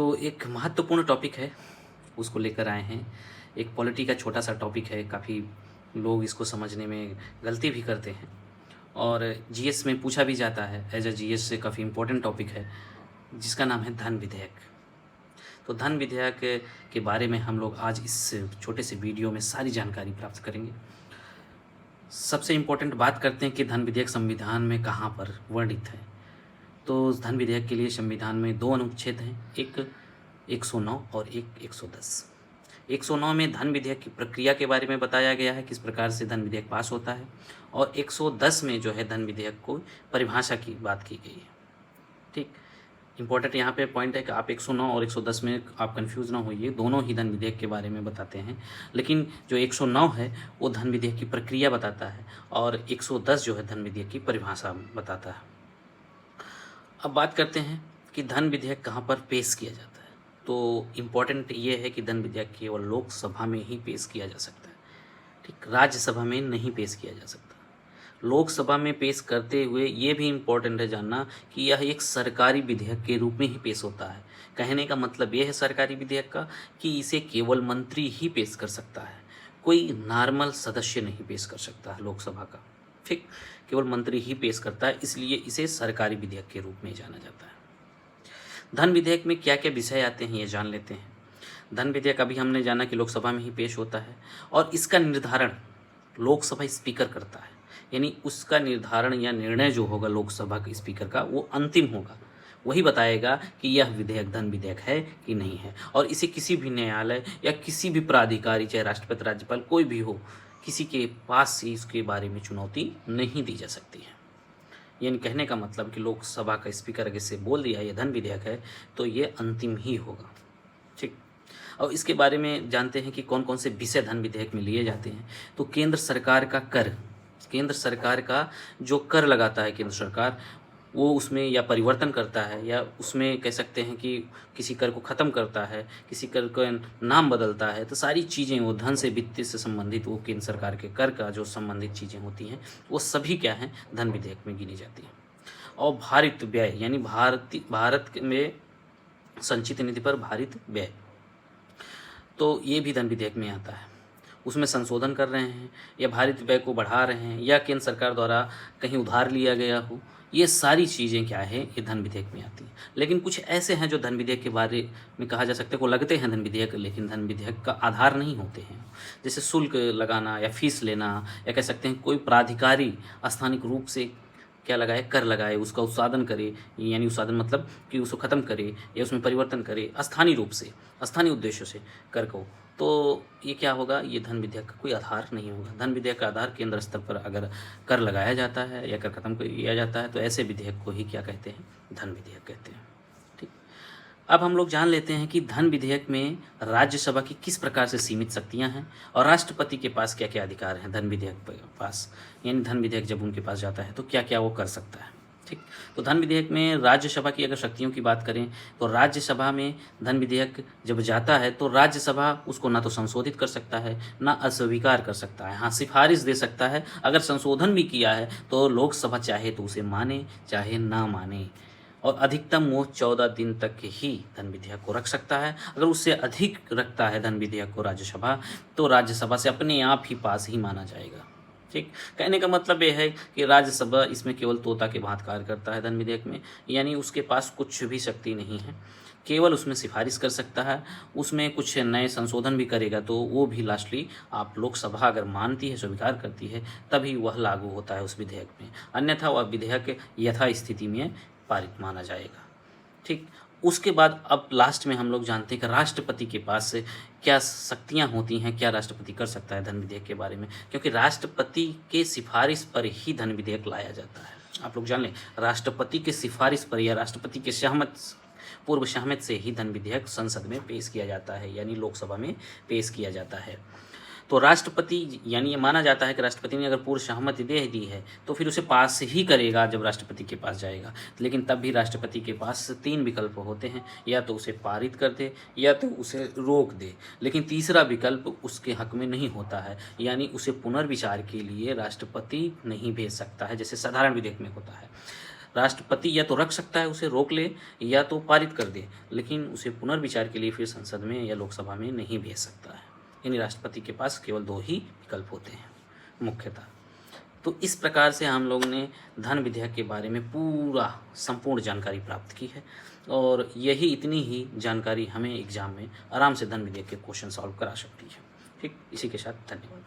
तो एक महत्वपूर्ण टॉपिक है, उसको लेकर आए हैं। एक पॉलिटी का छोटा-सा टॉपिक है, काफ़ी लोग इसको समझने में गलती भी करते हैं और जीएस में पूछा भी जाता है, एज़ अ जीएस से काफ़ी इम्पोर्टेंट टॉपिक है, जिसका नाम है धन विधेयक। तो धन विधेयक के बारे में हम लोग आज इस छोटे से वीडियो में सारी जानकारी प्राप्त करेंगे। सबसे इम्पोर्टेंट बात करते हैं कि धन विधेयक संविधान में कहाँ पर वर्णित है। तो धन विधेयक के लिए संविधान में 2 अनुच्छेद हैं, एक 109 और एक 110। 109 में धन विधेयक की प्रक्रिया के बारे में बताया गया है, किस प्रकार से धन विधेयक पास होता है, और 110 में जो है धन विधेयक को परिभाषा की बात की गई है। ठीक, इम्पोर्टेंट यहाँ पे पॉइंट है कि आप 109 और 110 में आप कंफ्यूज ना होइए, दोनों ही धन विधेयक के बारे में बताते हैं, लेकिन जो 109 है वो धन विधेयक की प्रक्रिया बताता है और 110 जो है धन विधेयक की परिभाषा बताता है। अब बात करते हैं कि धन विधेयक कहाँ पर पेश किया जाता है। तो इम्पॉर्टेंट ये है कि धन विधेयक केवल लोकसभा में ही पेश किया जा सकता है। ठीक, राज्यसभा में नहीं पेश किया जा सकता। लोकसभा में पेश करते हुए ये भी इम्पोर्टेंट है जानना कि यह एक सरकारी विधेयक के रूप में ही पेश होता है। कहने का मतलब ये है सरकारी विधेयक का कि इसे केवल मंत्री ही पेश कर सकता है, कोई नॉर्मल सदस्य नहीं पेश कर सकता है लोकसभा का। ठीक, केवल मंत्री ही पेश करता है, इसलिए इसे सरकारी विधेयक के रूप में जाना जाता है। धन विधेयक में क्या क्या विषय आते हैं ये जान लेते हैं। धन विधेयक अभी हमने जाना कि लोकसभा में ही पेश होता है और इसका निर्धारण लोकसभा स्पीकर करता है, यानी उसका निर्धारण या निर्णय जो होगा लोकसभा के स्पीकर का वो अंतिम होगा, वही बताएगा कि यह विधेयक धन विधेयक है कि नहीं है। और इसे किसी भी न्यायालय या किसी भी प्राधिकारी, चाहे राष्ट्रपति राज्यपाल कोई भी हो, किसी के पास से इसके बारे में चुनौती नहीं दी जा सकती है। यानी कहने का मतलब कि लोकसभा का स्पीकर अगर इसे बोल दिया ये धन विधेयक है तो ये अंतिम ही होगा। ठीक, और इसके बारे में जानते हैं कि कौन कौन से विषय धन विधेयक में लिए जाते हैं। तो केंद्र सरकार का कर, केंद्र सरकार का जो कर लगाता है केंद्र सरकार, वो उसमें या परिवर्तन करता है या उसमें कह सकते हैं कि किसी कर को ख़त्म करता है, किसी कर का नाम बदलता है। तो सारी चीज़ें वो धन से, वित्त से संबंधित, वो केंद्र सरकार के कर का जो संबंधित चीज़ें होती हैं वो सभी क्या हैं, धन विधेयक में गिनी जाती हैं। और भारित व्यय, यानी भारत में संचित निधि पर भारित व्यय, तो ये भी धन विधेयक में आता है। उसमें संशोधन कर रहे हैं या भारित व्यय को बढ़ा रहे हैं या केंद्र सरकार द्वारा कहीं उधार लिया गया हो, ये सारी चीज़ें क्या है, ये धन विधेयक में आती हैं। लेकिन कुछ ऐसे हैं जो धन विधेयक के बारे में कहा जा सकता है, को लगते हैं धन विधेयक, लेकिन धन विधेयक का आधार नहीं होते हैं। जैसे शुल्क लगाना या फीस लेना, या कह सकते हैं कोई प्राधिकारी स्थानिक रूप से क्या लगाए, कर लगाए, उसका उत्पादन करे, यानी उत्पादन मतलब कि उसको ख़त्म करे या उसमें परिवर्तन करे स्थानीय रूप से, स्थानीय उद्देश्यों से कर को, तो ये क्या होगा, ये धन विधेयक का कोई आधार नहीं होगा। धन विधेयक का आधार केंद्र स्तर पर अगर कर लगाया जाता है या कर खत्म किया जाता है तो ऐसे विधेयक को ही क्या कहते हैं, धन विधेयक कहते हैं। ठीक, अब हम लोग जान लेते हैं कि धन विधेयक में राज्यसभा की किस प्रकार से सीमित शक्तियां हैं और राष्ट्रपति के पास क्या क्या अधिकार हैं धन विधेयक के पास, यानी धन विधेयक जब उनके पास जाता है तो क्या क्या वो कर सकता है। ठीक, तो धन विधेयक में राज्यसभा की अगर शक्तियों की बात करें तो राज्यसभा में धन विधेयक जब जाता है तो राज्यसभा उसको ना तो संशोधित कर सकता है ना अस्वीकार कर सकता है, हाँ सिफारिश दे सकता है। अगर संशोधन भी किया है तो लोकसभा चाहे तो उसे माने चाहे ना माने, और अधिकतम वो 14 दिन तक ही धन विधेयक को रख सकता है। अगर उससे अधिक रखता है धन विधेयक को राज्यसभा तो राज्यसभा से अपने आप ही पास ही माना जाएगा। ठीक, कहने का मतलब ये है कि राज्यसभा इसमें केवल तोता के भांति कार्य करता है धन विधेयक में, यानी उसके पास कुछ भी शक्ति नहीं है, केवल उसमें सिफारिश कर सकता है। उसमें कुछ नए संशोधन भी करेगा तो वो भी लास्टली आप लोकसभा अगर मानती है, स्वीकार करती है, तभी वह लागू होता है उस विधेयक में, अन्यथा वह विधेयक यथास्थिति में पारित माना जाएगा। ठीक, उसके बाद अब लास्ट में हम लोग जानते हैं कि राष्ट्रपति के पास क्या शक्तियां होती हैं, क्या राष्ट्रपति कर सकता है धन विधेयक के बारे में, क्योंकि राष्ट्रपति के सिफारिश पर ही धन विधेयक लाया जाता है। आप लोग जान लें, राष्ट्रपति के सिफारिश पर या राष्ट्रपति के सहमत, पूर्व सहमत से ही धन विधेयक संसद में पेश किया जाता है, यानी लोकसभा में पेश किया जाता है। तो राष्ट्रपति, यानी ये माना जाता है कि राष्ट्रपति ने अगर पूर्व सहमति दे दी है तो फिर उसे पास ही करेगा जब राष्ट्रपति के पास जाएगा। लेकिन तब भी राष्ट्रपति के पास 3 विकल्प होते हैं, या तो उसे पारित कर दे या तो उसे रोक दे, लेकिन तीसरा विकल्प उसके हक में नहीं होता है, यानी उसे पुनर्विचार के लिए राष्ट्रपति नहीं भेज सकता है, जैसे साधारण विधेयक में होता है। राष्ट्रपति या तो रख सकता है, उसे रोक ले, या तो पारित कर दे, लेकिन उसे पुनर्विचार के लिए फिर संसद में या लोकसभा में नहीं भेज सकता है। यानी राष्ट्रपति के पास केवल 2 ही विकल्प होते हैं मुख्यतः। तो इस प्रकार से हम लोग ने धन विधेयक के बारे में पूरा संपूर्ण जानकारी प्राप्त की है, और यही इतनी ही जानकारी हमें एग्जाम में आराम से धन विधेयक के क्वेश्चन सॉल्व करा सकती है। ठीक, इसी के साथ धन्यवाद।